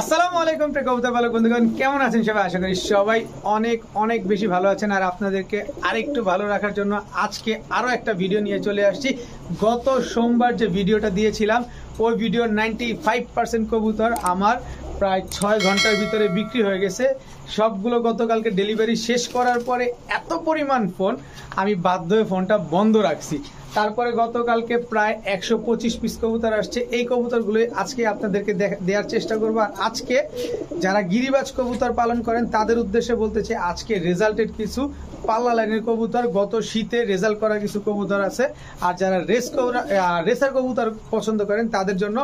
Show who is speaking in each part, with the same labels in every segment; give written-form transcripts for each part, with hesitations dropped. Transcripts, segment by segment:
Speaker 1: আসসালামু আলাইকুম প্রিয় কবুতর পালক বন্ধুগণ, কেমন আছেন সবাই? আশা করি সবাই অনেক অনেক বেশি ভালো আছেন। আর আপনাদেরকে আরেকটু ভালো রাখার জন্য আজকে আরো একটা ভিডিও নিয়ে চলে আসছি। গত সোমবার যে ভিডিওটা দিয়েছিলাম ওই ভিডিওর 95% কবুতর আমার প্রায় 6 ঘন্টার ভিতরে বিক্রি হয়ে গেছে। সবগুলো গতকালকে ডেলিভারি শেষ করার পরে এত পরিমাণ ফোন, আমি বাধ্য হয়ে ফোনটা বন্ধ রাখছি। তারপরে গতকালকে প্রায় 125 পিস কবুতর আসছে। এই কবুতরগুলো আজকে আপনাদেরকে দেওয়ার চেষ্টা করবো। আর আজকে যারা গিরিবাজ কবুতর পালন করেন তাদের উদ্দেশ্যে বলতে চাই, আজকে রেজাল্টেড কিছু পাল্লা লাইনের কবুতর, গত শীতে রেজাল্ট করা কিছু কবুতর আছে। আর যারা রেসার কবুতর পছন্দ করেন তাদের জন্য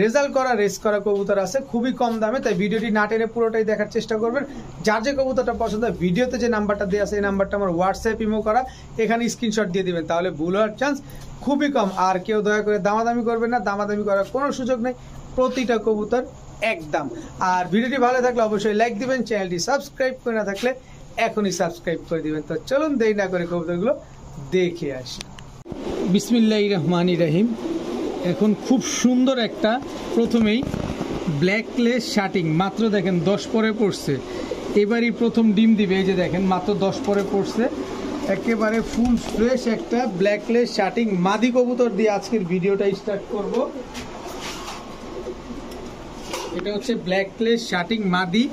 Speaker 1: রেস করা কবুতর আছে খুবই কম দামে। তাই ভিডিওটি না টেনে পুরোটাই দেখার চেষ্টা করবেন। যার যে কবুতরটা পছন্দ হয়, ভিডিওতে যে নাম্বারটা দেওয়া আছে এই নাম্বারটা আমার হোয়াটসঅ্যাপ ইমো করা, এখানে স্ক্রিনশট দিয়ে দিবেন, তাহলে ভুল হওয়ার চান্স খুবই কম। আর কেউ দয়া করে দামাদামি করবেন না, দামাদামি করার কোনো সুযোগ নেই, প্রতিটা কবুতর একদম। আর ভিডিওটি ভালো থাকলে অবশ্যই লাইক দিবেন, চ্যানেলটি সাবস্ক্রাইব করে না থাকলে এখনই সাবস্ক্রাইব করে দিবেন। তো চলুন দেরি না করে কবুতরগুলো দেখে আসি। বিসমিল্লাহির রহমানির রহিম। এখন খুব সুন্দর একটা, প্রথমেই ব্ল্যাকলেস শার্টিং, মাত্র দেখেন 10 পরে পড়ছে, এবারই প্রথম ডিম দিবে। এই যে দেখেন মাত্র 10 পরে পড়ছে, একেবারে ফুল ফ্রেশ একটা ব্ল্যাকলেস শার্টিং মাদি কবুতর দিয়ে আজকের ভিডিওটা স্টার্ট করব। এটা হচ্ছে ব্ল্যাকলেস শার্টিং মাদি।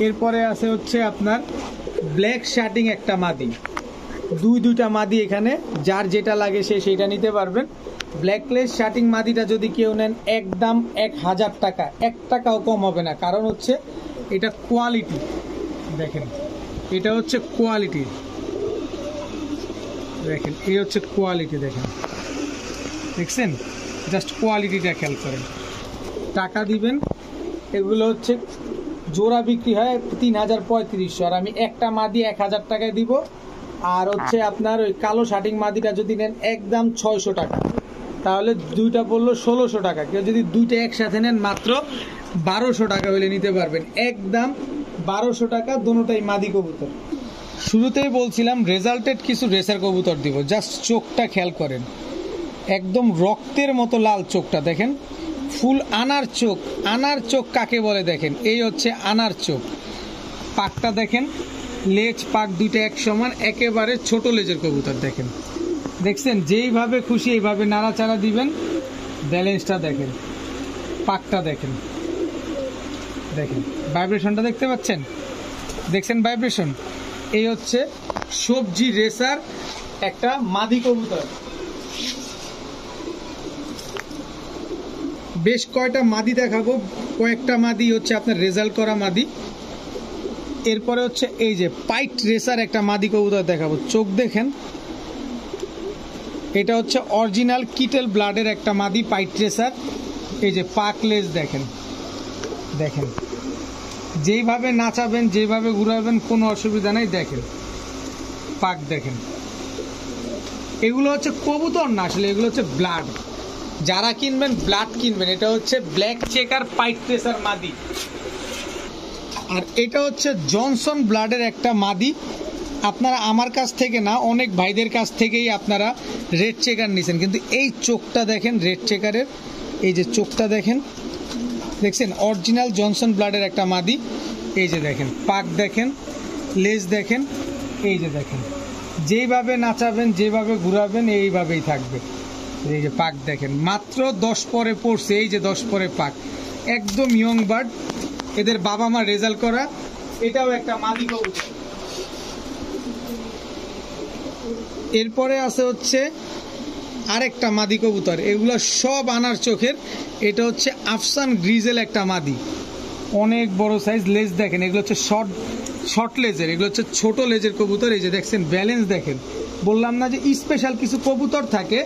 Speaker 1: এরপরে আছে হচ্ছে আপনার ব্ল্যাক শার্টিং একটা মাদি, দুইটা মাদি এখানে, যার যেটা লাগে সে সেইটা নিতে পারবেন। ব্ল্যাকলেস শার্টিং মাদিটা যদি কেউ নেন একদম 1000 টাকা, 1 টাকাও কম হবে না। কারণ হচ্ছে এটা কোয়ালিটি, দেখেন এটা হচ্ছে কোয়ালিটি, দেখেন এই হচ্ছে কোয়ালিটি, দেখেন দেখছেন, জাস্ট কোয়ালিটিটা খেয়াল করেন। টাকা দিবেন, এগুলো হচ্ছে জোড়া বিক্রি হয় 3000-3500, আর আমি একটা মাদি 1000 টাকায় দিব। আর হচ্ছে আপনার ওই কালো শার্টিং মাদিটা যদি নেন একদম 600 টাকা, তাহলে দুইটা পড়লো 1600 টাকা। কেউ যদি দুইটা একসাথে নেন মাত্র 1200 টাকা হলে নিতে পারবেন, একদম 1200 টাকা, দুটোটাই মাদি কবুতর। শুরুতেই বলছিলাম রেজাল্টেড কিছু রেসার কবুতর দিব, জাস্ট চোখটা খেয়াল করেন, একদম রক্তের মতো লাল চোখটা দেখেন, ফুল আনার চোখ। আনার চোখ কাকে বলে দেখেন, এই হচ্ছে আনার চোখ। পাকটা দেখেন, লেজ পাক দুইটা এক সমান, একেবারে ছোট লেজের কবুতর দেখেন, দেখছেন যেইভাবে খুশি এইভাবে নাড়াচাড়া দিবেন। ব্যালেন্সটা দেখেন, পাকটা দেখেন, দেখেন ভাইব্রেশনটা দেখতে পাচ্ছেন, দেখছেন ভাইব্রেশন। এই হচ্ছে সবজি রেসার একটা মাদি কবুতর। বেশ কয়টা মাদি দেখাবো, কয়েকটা মাদি হচ্ছে আপনার রেজাল্ট করা মাদি। এরপরে হচ্ছে এই যে পাইট রেসার একটা মাদি কবুতর দেখাবো, চোখ দেখেন, এটা হচ্ছে অরিজিনাল কিটেল ব্লাডের একটা মাদি পাইট রেসার। এই যে পাক লেজ দেখেন, দেখেন যেইভাবে নাচাবেন যেভাবে ঘুরাবেন কোনো অসুবিধা নেই, দেখেন পাক দেখেন। এগুলো হচ্ছে কবুতর না, আসলে এগুলো হচ্ছে ব্লাড। যারা কিনবেন ব্লাড কিনবেন। এটা হচ্ছে ব্ল্যাক চেকার পাইট রেসার মাদি। আর এটা হচ্ছে জনসন ব্লাডের একটা মাদি। আপনারা আমার কাছ থেকে না, অনেক ভাইদের কাছ থেকেই আপনারা রেড চেকার নিছেন, কিন্তু এই চোখটা দেখেন রেড চেকারের, এই যে চোখটা দেখেন, দেখছেন অরিজিনাল জনসন ব্লাডের একটা মাদি। এই যে দেখেন পাক দেখেন, লেজ দেখেন, এই যে দেখেন যেইভাবে নাচাবেন যেভাবে ঘুরাবেন এইভাবেই থাকবে। এই যে পাক দেখেন, মাত্র 10 পরে পড়ছে, এই যে 10 পরে পাক, একদম ইয়ং বার্ড, এদের বাবা মা রেজাল্ট করা। এটাও একটা মাদি কবুতর। এরপরে আছে হচ্ছে আরেকটা মাদি কবুতর, এগুলো সব আনার চোখের। এটা হচ্ছে আফসান গ্রিজেল একটা মাদি, অনেক বড় সাইজ, লেজ দেখেন, এগুলো হচ্ছে শর্ট লেজের, এগুলো হচ্ছে ছোট লেজের কবুতর। এই যে দেখছেন ব্যালেন্স দেখেন, বললাম না যে স্পেশাল কিছু কবুতর থাকে,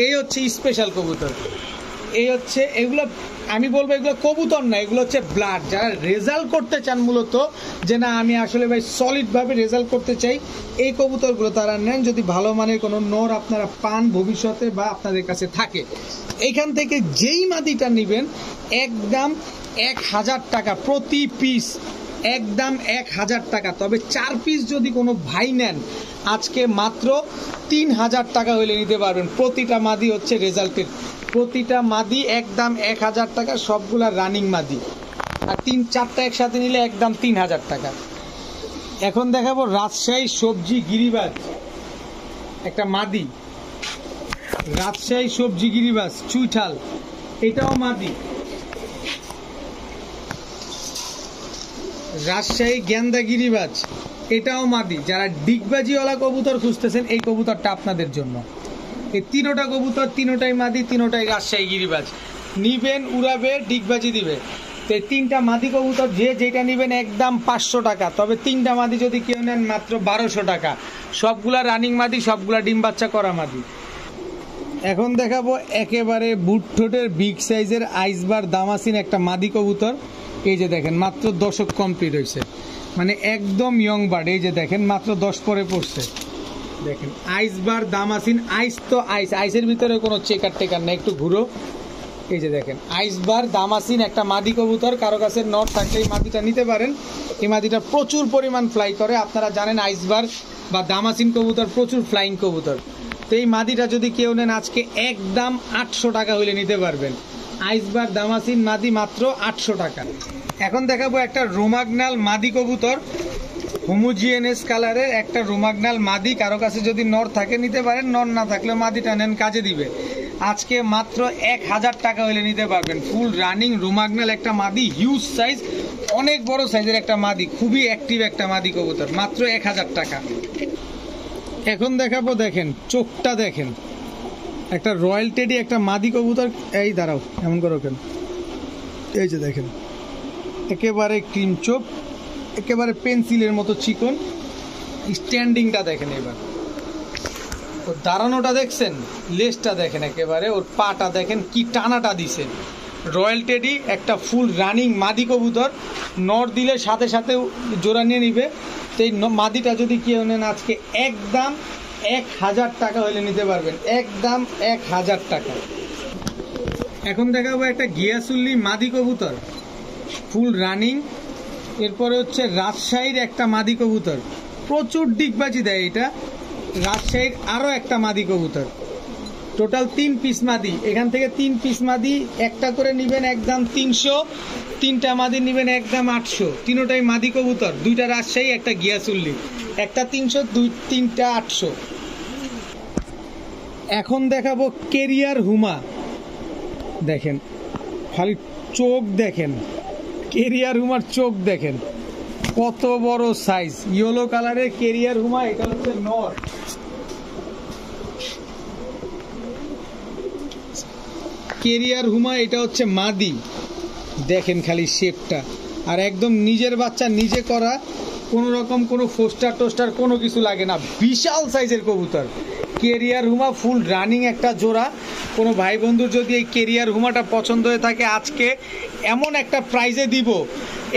Speaker 1: এই হচ্ছে স্পেশাল কবুতর। এই হচ্ছে এগুলো, আমি বলবো এগুলো কবুতর না, এগুলো হচ্ছে ব্লাড। যারা রেজাল্ট করতে চান মূলত, যে না আমি আসলে ভাই সলিডভাবে রেজাল্ট করতে চাই, এই কবুতরগুলো তারা নেন। যদি ভালো মানের কোনো নর আপনারা পান ভবিষ্যতে বা আপনাদের কাছে থাকে, এইখান থেকে যেই মাদিটা নেবেন একদম 1000 টাকা প্রতি পিস, একদম 1000 টাকা। তবে 4 পিস যদি কোনো ভাই নেন আজকে মাত্র 3000 টাকা হলে নিতে পারবেন। প্রতিটা মাদি হচ্ছে রেজাল্টের, প্রতিটা মাদি একদম 1000 টাকা, সবগুলা রানিং মাদি। আর 3-4টা একসাথে নিলে একদম 3000 টাকা। এখন দেখাবো রাজশাহী সবজি গিরিবাজ, একটা মাদি রাজশাহী সবজি গিরিবাজ চুইঠাল, এটাও মাদি। রাজশাহী গেন্দা গিরিবাজ, এটাও মাদি। যারা ডিগবাজিওয়ালা কবুতর খুঁজতেছেন এই কবুতরটা আপনাদের জন্য। এই তিনোটা কবুতর, তিনোটাই মাদি, তিনোটাই রাজশাহী গিরিবাজ। নিবেন, উড়াবে, ডিগবাজি দিবে। তো এই 3টা মাদি কবুতর যে যেটা নেবেন একদম 500 টাকা। তবে 3টা মাদি যদি কেউ নেন মাত্র 1200 টাকা। সবগুলা রানিং মাদি, সবগুলা ডিম বাচ্চা করা মাদি। এখন দেখাবো একেবারে বুট ঠোঁটের বিগ সাইজের আইসবার দামাসিন একটা মাদি কবুতর। এই যে দেখেন মাত্র 10 কমপ্লিট হয়েছে, মানে একদম ইয়ং বার্ড। এই যে দেখেন মাত্র 10 পরে পড়ছে। দেখেন আইসবার দামাসিন, আইস তো আইস, আইসের ভিতরে কোনো চেকার টেকার নেই। একটু ঘুরো, এই যে দেখেন আইসবার দামাসিন একটা মাদি কবুতর। কারো কাছে নট থাকলে এই মাদিটা নিতে পারেন। এই মাদিটা প্রচুর পরিমাণ ফ্লাই করে। আপনারা জানেন আইসবার বা দামাসিন কবুতর প্রচুর ফ্লাইং কবুতর। তো এই মাদিটা যদি কেউ নেন আজকে একদম 800 টাকা হইলে নিতে পারবেন। আইসবার দামাসিন মাদি মাত্র 800 টাকা। এখন দেখাবো একটা রোমাগনাল মাদি কবুতর, হোমোজিনিয়াস কালারের একটা রোমাগনাল মাদি। কারো কাছে যদি নর থাকে নিতে পারেন, নর না থাকলে মাদিটা নেন, কাজে দিবে। আজকে মাত্র 1000 টাকা হইলে নিতে পারবেন। ফুল রানিং রোমাগনাল একটা মাদি, হিউজ সাইজ, অনেক বড় সাইজের একটা মাদি, খুবই অ্যাক্টিভ একটা মাদি কবুতর, মাত্র 1000 টাকা। এখন দেখাবো, দেখেন চোখটা দেখেন, একটা রয়্যাল টেডি একটা মাদি কবুতর। এই দাঁড়াও, এমন করো কেন? এই যে দেখেন একেবারে ক্রিম চোখ, একেবারে পেন্সিলের মতো চিকন। স্ট্যান্ডিংটা দেখেন, এবার ওর দাঁড়ানোটা দেখছেন, লেজটা দেখেন, একেবারে ওর পাটা দেখেন কি টানাটা দিছে। রয়্যাল টেডি একটা ফুল রানিং মাদি কবুতর। নর দিলে সাথে সাথে জোড়া নিয়ে নিবে। তো এই মাদিটা যদি কেউ নেন আজকে একদম 1000 টাকা হলে নিতে পারবেন, একদম 1000 টাকা। এখন দেখাবো একটা গিয়াসুল্লি মাদি কবুতর, ফুল রানিং। এরপরে হচ্ছে রাজশাহীর একটা মাদি কবুতর, প্রচুর ডিগবাজি দেয় এটা। রাজশাহীর আরও একটা মাদি কবুতর, টোটাল 3 পিস মাদি। এখান থেকে 3 পিস মাদি একটা করে নেবেন একদম 300, 3টা মাদি নেবেন একদম 800। তিনোটাই মাদি কবুতর, 2টা রাজশাহী, একটা গিয়াসুল্লি, একটা 300, 3টা 800। এখন দেখাবো কেরিয়ার হুমা, দেখেন খালি চোখ দেখেন, কেরিয়ার হুমার চোখ দেখেন কত বড় সাইজ, ইয়েলো কালারের কেরিয়ার হুমা। এটা হচ্ছে নর। কেরিয়ার হুমা, এটা হচ্ছে মাদি। দেখেন খালি শেপটা, আর একদম নিজের বাচ্চা নিজে করা, কোনো রকম কোনো ফোস্টার টোস্টার কোনো কিছু লাগে না। বিশাল সাইজের কবুতর কেরিয়ার হুমা, ফুল রানিং একটা জোড়া। কোনো ভাই বন্ধুর যদি এই কেরিয়ার হুমাটা পছন্দ হয়ে থাকে, আজকে এমন একটা প্রাইজে দিব।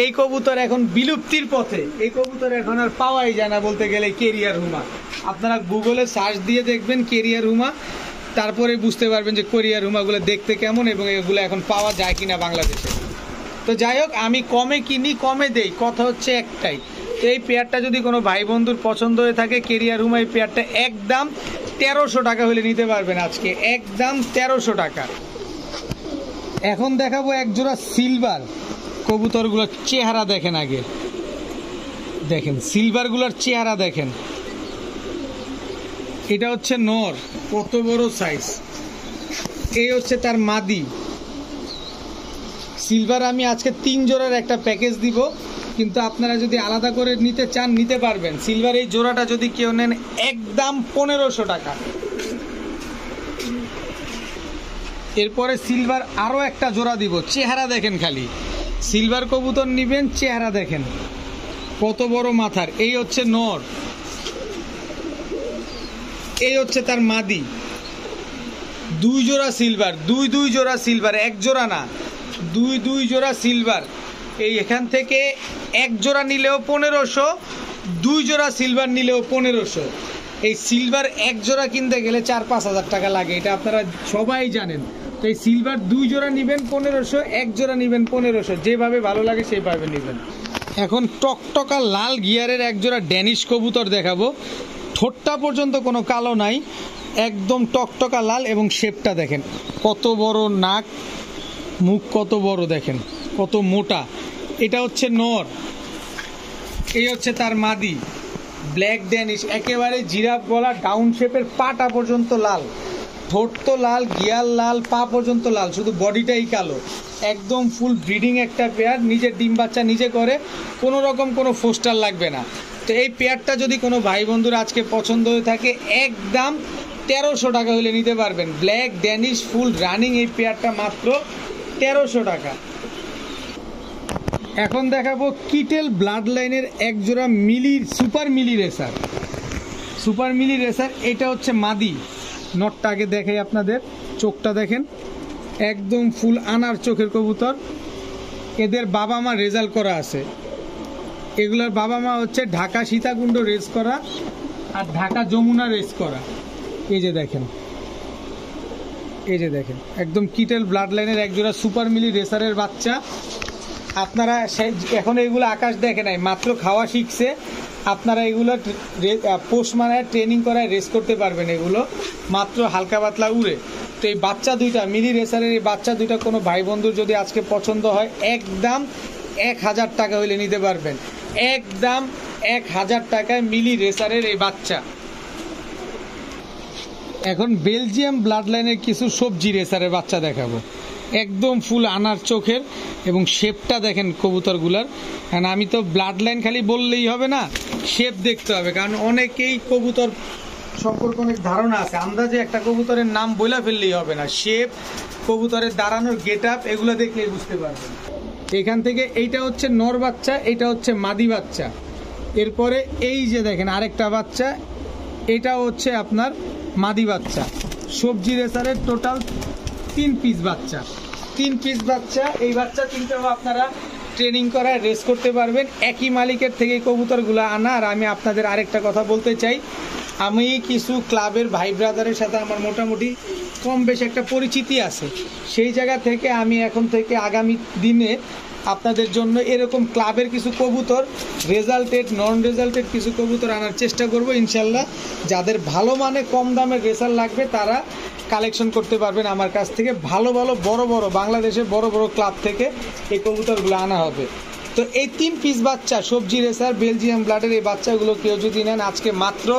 Speaker 1: এই কবুতর এখন বিলুপ্তির পথে, এই কবুতর এখন আর পাওয়াই যায় না বলতে গেলে। কেরিয়ার হুমা আপনারা গুগলে সার্চ দিয়ে দেখবেন কেরিয়ার হুমা, তারপরে বুঝতে পারবেন যে কোরিয়ার হুমাগুলো দেখতে কেমন এবং এগুলো এখন পাওয়া যায় কিনা বাংলাদেশে। তো যাই হোক, আমি কমে কিনি কমে দেই, কথা হচ্ছে একটাই। তো এই পেয়ারটা যদি কোনো ভাই বন্ধুর পছন্দ হয়ে থাকে, কেরিয়ার হুমা, এই পেয়ারটা একদম 1300 টাকা হলে নিতে পারবেন আজকে, একদম 1300 টাকা। এখন দেখাবো এক জোড়া সিলভার কবুতরগুলোর চেহারা দেখেন আগে, দেখেন সিলভারগুলোর চেহারা দেখেন। এটা হচ্ছে নর, কত বড় সাইজ। এই হচ্ছে তার মাদি। সিলভার আমি আজকে 3 জোড়ার একটা প্যাকেজ দিব, কিন্তু আপনারা যদি আলাদা করে নিতে চান নিতে পারবেন। সিলভার এই জোড়াটা যদি কেউ নেন একদম 1500 টাকা। এরপরে সিলভার আরও একটা জোড়া দিব, চেহারা দেখেন খালি। সিলভার কবুতর নিবেন, চেহারা দেখেন কত বড় মাথার। এই হচ্ছে নর, এই হচ্ছে তার মাদি। 2 জোড়া সিলভার, 2 জোড়া সিলভার, 1 জোড়া না, 2 জোড়া সিলভার। এই এখান থেকে 1 জোড়া নিলেও 1500, 2 জোড়া সিলভার নিলেও 1500। এই সিলভার 1 জোড়া কিনতে গেলে 4-5 হাজার টাকা লাগে, এটা আপনারা সবাই জানেন। তো এই সিলভার 2 জোড়া নেবেন 1500, 1 জোড়া নেবেন 1500, যেভাবে ভালো লাগে সেইভাবে নেবেন। এখন টকটকা লাল গিয়ারের 1 জোড়া ড্যানিশ কবুতর দেখাবো। ঠোঁটটা পর্যন্ত কোনো কালো নাই, একদম টকটকা লাল, এবং শেপটা দেখেন কত বড় নাক, মুখ কত বড় দেখেন, কত মোটা। এটা হচ্ছে নর, এই হচ্ছে তার মাদি ব্ল্যাক ড্যানিশ, একেবারে জিরাফ গলা, ডাউন শেপের, পাটা পর্যন্ত লাল, ঠোঁট তো লাল, গিয়ার লাল, পা পর্যন্ত লাল, শুধু বডিটাই কালো, একদম ফুল ব্রিডিং একটা পেয়ার, নিজের ডিম বাচ্চা নিজে করে, কোনো রকম কোনো ফোস্টার লাগবে না। তো এই পেয়ারটা যদি কোনো ভাই বন্ধুর আজকে পছন্দ হয়ে থাকে, একদম 1300 টাকা হলে নিতে পারবেন। ব্ল্যাক ড্যানিশ ফুল রানিং এই পেয়ারটা মাত্র 1300 টাকা। এখন দেখাবো কিটেল ব্লাড লাইনের এক জোড়া সুপার মিলি রেসার। সুপার মিলি রেসার এটা হচ্ছে মাদি, নটটা আগে দেখাই আপনাদের, চোখটা দেখেন একদম ফুল আনার চোখের কবুতর। এদের বাবা মা রেজাল্ট করা আছে, এগুলোর বাবা মা হচ্ছে ঢাকা সীতাকুণ্ড রেস করা আর ঢাকা যমুনা রেস করা। এই যে দেখেন, এই যে দেখেন একদম কিটেল ব্লাড লাইনের একজোড়া সুপার মিলি রেসারের বাচ্চা। আপনারা এখন এগুলো আকাশ দেখে নাই, মাত্র খাওয়া শিখছে, আপনারা এগুলো পোষ মানায় ট্রেনিং করায় রেস করতে পারবেন, এগুলো মাত্র হালকা পাতলা উড়ে। তো এই বাচ্চা দুইটা মিলি রেসারের এই বাচ্চা দুইটা কোনো ভাই বন্ধুর যদি আজকে পছন্দ হয়, একদম 1000 টাকা হইলে নিতে পারবেন, একদম 1000 টাকায় মিলি রেসারের এই বাচ্চা। এখন বেলজিয়াম ব্লাড লাইনের কিছু সবজি রেসারের বাচ্চা দেখাবো, একদম ফুল আনার চোখের, এবং শেপটা দেখেন কবুতরগুলার। কারণ আমি তো ব্লাড লাইন খালি বললেই হবে না, শেপ দেখতে হবে, কারণ অনেকেই কবুতর সম্পর্কে অনেক ধারণা আছে, আন্দাজে একটা কবুতরের নাম বলে ফেললেই হবে না, শেপ, কবুতরের দাঁড়ানোর গেট আপ এগুলো দেখলেই বুঝতে পারবেন। এখান থেকে এইটা হচ্ছে নর বাচ্চা, এটা হচ্ছে মাদি বাচ্চা। এরপরে এই যে দেখেন আরেকটা বাচ্চা, এটা হচ্ছে আপনার মাদি বাচ্চা। সবজি রেসারের টোটাল 3 পিস বাচ্চা, 3 পিস বাচ্চা। এই বাচ্চা তিনটাও আপনারা ট্রেনিং করায় রেস করতে পারবেন, একই মালিকের থেকে কবুতরগুলো আনা। আর আমি আপনাদের আরেকটা কথা বলতে চাই, আমি কিছু ক্লাবের ভাই ব্রাদারের সাথে আমার মোটামুটি কম বেশ একটা পরিচিতি আছে, সেই জায়গা থেকে আমি এখন থেকে আগামী দিনে আপনাদের জন্য এরকম ক্লাবের কিছু কবুতর, রেজাল্টেড নন রেজাল্টেড কিছু কবুতর আনার চেষ্টা করব ইনশাল্লাহ। যাদের ভালো মানে কম দামের রেজাল্ট লাগবে তারা কালেকশন করতে পারবেন আমার কাছ থেকে। ভালো ভালো বড় বড় বাংলাদেশের বড় বড় ক্লাব থেকে এই কবুতরগুলো আনা হবে। তো এই 3 পিস বাচ্চা সবজি রেসার বেলজিয়াম ব্লাডের এই বাচ্চাগুলো কেউ যদি নেন, আজকে মাত্র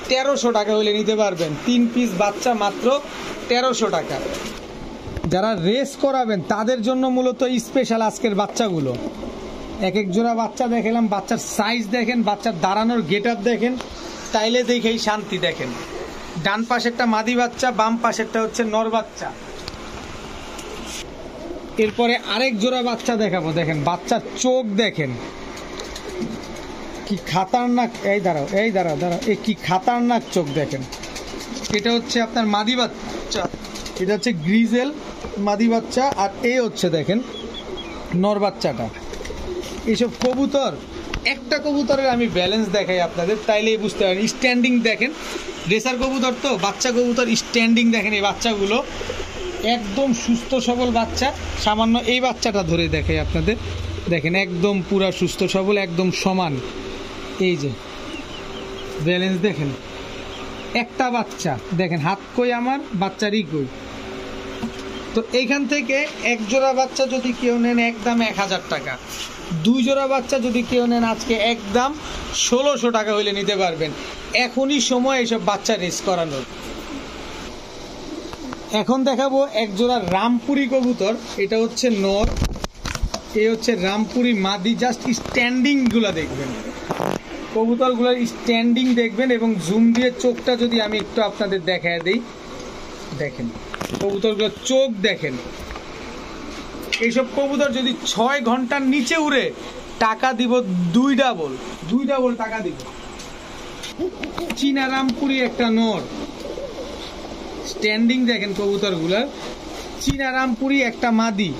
Speaker 1: 1300 টাকা হলে নিতে পারবেন। 3 পিস বাচ্চা মাত্র 1300 টাকা। যারা রেস করাবেন তাদের জন্য মূলত স্পেশাল আজকের বাচ্চাগুলো। এক এক জোড়া বাচ্চা দেখালাম, বাচ্চার সাইজ দেখেন, বাচ্চার দাঁড়ানোর গেট আপ দেখেন, তাইলে দেখেই শান্তি দেখেন। ডান পাশেরটা মাদি বাচ্চা, বাম পাশেরটা হচ্ছে নর বাচ্চা। এরপরে আরেক জোড়া বাচ্চা দেখাবো, দেখেন বাচ্চার চোখ দেখেন কি খাতারনাক, এই দাঁড়াও এই দাঁড়াও দাঁড়াও, এই কি খাতারনাক চোখ দেখেন। এটা হচ্ছে আপনার মাদি বাচ্চা, এটা হচ্ছে গ্রিজেল মাদি বাচ্চা, আর এই হচ্ছে দেখেন নর বাচ্চাটা। এইসব কবুতর, একটা কবুতরের আমি ব্যালেন্স দেখাই আপনাদের, তাইলেই বুঝতে পারেন। স্ট্যান্ডিং দেখেন, রেসার কবুতর তো, বাচ্চা কবুতর স্ট্যান্ডিং দেখেন। এই বাচ্চাগুলো একদম সুস্থ সবল বাচ্চা। সামান্য এই বাচ্চাটা ধরে দেখাই আপনাদের, দেখেন একদম পুরা সুস্থ সবল, একদম সমান। এই যে ব্যালেন্স দেখেন, একটা বাচ্চা দেখেন, হাত কই আমার, বাচ্চারই কই। তো এইখান থেকে এক জোড়া বাচ্চা যদি কেউ নেন একদম 1000 টাকা, 2 জোড়া বাচ্চা যদি কেউ নেন আজকে একদম 1600 টাকা হইলে নিতে পারবেন। এখনই সময় এইসব বাচ্চা রেস করানোর। এখন দেখাবো এক জোড়া রামপুরি কবুতর, এটা হচ্ছে নর, এই হচ্ছে রামপুরি মাদি। জাস্ট স্ট্যান্ডিং গুলা দেখবেন, কবুতরগুলোর স্ট্যান্ডিং দেখবেন, এবং জুম দিয়ে চোখটা যদি আমি একটু আপনাদের দেখায় দিই, দেখেন কবুতরগুলোর চোখ দেখেন। এইসব কবুতর যদি 6 ঘন্টার নিচে উড়ে, টাকা দিব 2 ডাবল টাকা দিব। চীনা রামপুরি একটা নর, স্ট্যান্ডিং দেখেন কবুতরগুলার। চীনা রামপুরি একটা মাদি,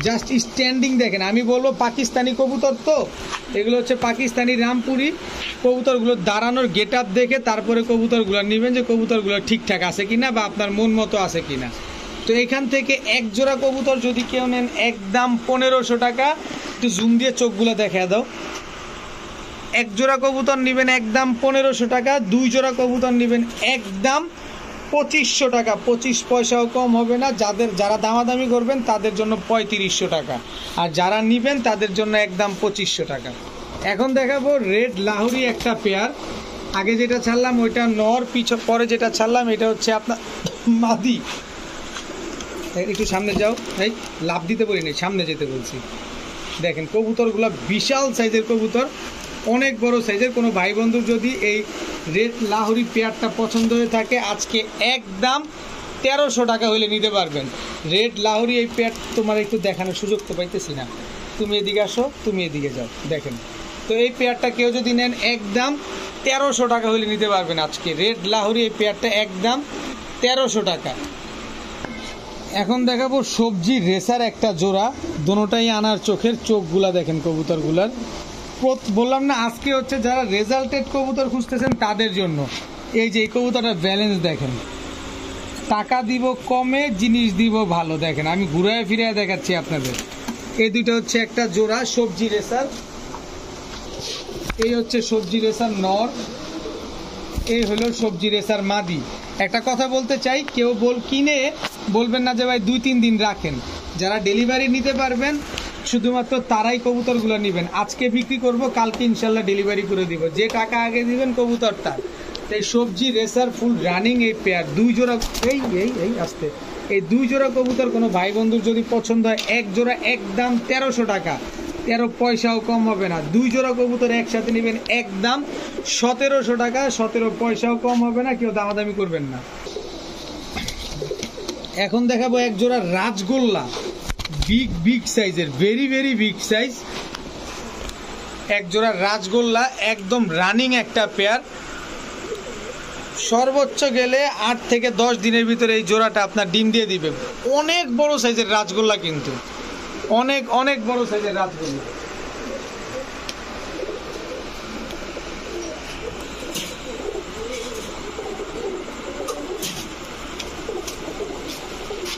Speaker 1: জাস্ট স্ট্যান্ডিং দেখেন। আমি বলবো পাকিস্তানি কবুতর তো, এগুলো হচ্ছে পাকিস্তানি রামপুরি। কবুতরগুলোর দাঁড়ানোর গেট আপ দেখে তারপরে কবুতরগুলো নেবেন, যে কবুতরগুলো ঠিকঠাক আছে কিনা বা আপনার মন মতো আছে কিনা। তো এখান থেকে এক জোড়া কবুতর যদি কেউ নেন একদম 1500 টাকা। একটু জুম দিয়ে চোখগুলো দেখা দাও। এক জোড়া কবুতর নেবেন একদম 1500 টাকা, 2 জোড়া কবুতর নেবেন একদম 2500 টাকা, 25 পয়সাও কম হবে না। যারা দামাদামি করবেন তাদের জন্য 3500 টাকা, আর যারা নেবেন তাদের জন্য একদম 2500 টাকা। এখন দেখাবো রেড লাহোরি একটা পেয়ার। আগে যেটা ছাড়লাম ওইটা নর, পরে যেটা ছাড়লাম এটা হচ্ছে আপনার মাদি। একটু সামনে যাও, এই লাভ দিতে বলিনি, সামনে যেতে বলছি। দেখেন কবুতরগুলো বিশাল সাইজের কবুতর, অনেক বড় সাইজের। কোনো ভাই বন্ধুর যদি এই রেড লাহোরি পেয়ারটা পছন্দ হয়ে থাকে আজকে একদম 1300 টাকা হলে নিতে পারবেন। রেড লাহোরি এই পেয়ার তোমার একটু দেখানোর সুযোগ তো পাইতেছি না, তুমি এদিকে আসো, তুমি এদিকে যাও। দেখেন তো এই পেয়ারটা কেউ যদি নেন একদম 1300 টাকা হলে নিতে পারবেন আজকে। রেড লাহোরি এই পেয়ারটা একদম 1300 টাকা। এখন দেখাবো সবজি রেসার একটা জোড়া, দোনোটাই আনার চোখের, চোখগুলা দেখেন কবুতরগুলার। বললাম না আজকে হচ্ছে যারা রেজাল্টেড কবুতর খুঁজতেছেন তাদের জন্য। এই যে এই কবুতরটার ব্যালেন্স দেখেন, টাকা দিব কমে, জিনিস দিব ভালো। দেখেন আমি ঘুরায় ফিরে দেখাচ্ছি আপনাদের। এই দুইটা হচ্ছে একটা জোড়া সবজি রেসার, এই হচ্ছে সবজি রেসার নর, এই হলো সবজি রেসার মাদি। একটা কথা বলতে চাই, কেউ কিনে বলবেন না যে ভাই 2-3 দিন রাখেন। যারা ডেলিভারি নিতে পারবেন শুধুমাত্র তারাই কবুতরগুলো নেবেন। আজকে বিক্রি করব, কালকে ইনশাল্লাহ ডেলিভারি করে দিব। যে টাকা আগে দিবেন কবুতর তার। এই সবজি রেসার ফুল রানিং এই পেয়ার 2 জোড়া, এই আসতে এই 2 জোড়া কবুতর কোনো ভাই বন্ধুর যদি পছন্দ হয়, এক জোড়া একদম 1300 টাকা, 13 পয়সাও কম হবে না। 2 জোড়া কবুতর একসাথে নেবেন একদম 1700 টাকা, 17 পয়সাও কম হবে না, কেউ দামাদামি করবেন না। এখন দেখাবো এক জোড়া রাজগোল্লা, বিগ সাইজের, ভেরি বিগ সাইজ। এক জোড়া রাজগোল্লা একদম রানিং একটা পেয়ার। সর্বোচ্চ গেলে 8 থেকে 10 দিনের ভিতরে এই জোড়াটা আপনার ডিম দিয়ে দিবে। অনেক বড় সাইজের রাজগোল্লা, কিন্তু অনেক বড় সাইজের রাজগোল্লা।